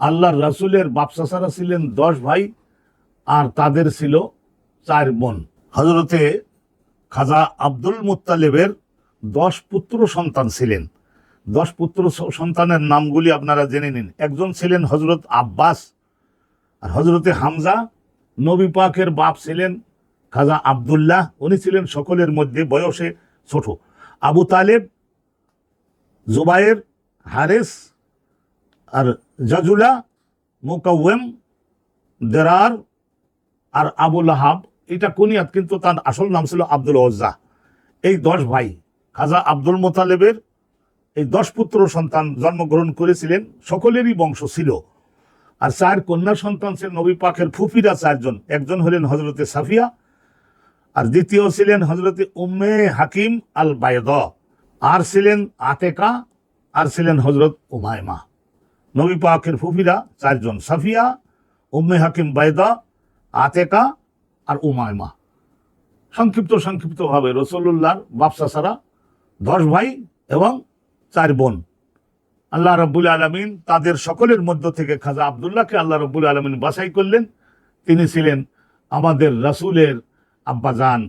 আল্লাহর রাসূলের বাপ চাচারা ছিলেন 10 ভাই, আর তাদের ছিল 4 বোন। হযরতে খাজা আব্দুল মুত্তালিবের 10 পুত্র সন্তান ছিলেন। 10 পুত্র সন্তানের নামগুলি আপনারা জেনে নিন। একজন ছিলেন হযরত আব্বাস, আর হযরতে হামজা। নবী পাকের বাপ ছিলেন খাজা আব্দুল্লাহ, উনি ছিলেন সকলের মধ্যে বয়সে ছোট। আবু তালেব, জুবায়ের, হারেস, আর জাজুলা, মুকাওয়েম, দেরার, আর আবুল আহাব। এটা কুনিয়াত, কিন্তু তার আসল নাম ছিল আব্দুল ওজ্জা। এই 10 ভাই খাজা আব্দুল মোতালেবের এই 10 পুত্র সন্তান জন্মগ্রহণ করেছিলেন, সকলেরই বংশ ছিল। আর 4 কন্যা সন্তান ছিলেন নবী পাকের ফুফিরা 4 জন। একজন হলেন হযরতে সাফিয়া, আর দ্বিতীয় ছিলেন হযরতে উম্মে হাকিম আল বায়দা, আর ছিলেন আতেকা, আর ছিলেন হযরত উমায়মা। নবী পাকের ফুফিরা 4 জন, সাফিয়া, উম্মে হাকিম বায়দা, আতেকা আর উমায়মা। সংক্ষিপ্তভাবে রাসূলুল্লাহর বাপ চাচারা 10 ভাই এবং 4 বোন। আল্লাহ রাব্বুল আলামিন তাদের সকলের মধ্য থেকে খাজা আব্দুল্লাহকে আল্লাহ রাব্বুল আলামিন বাছাই করলেন। তিনি ছিলেন আমাদের রাসূলের আব্বাজান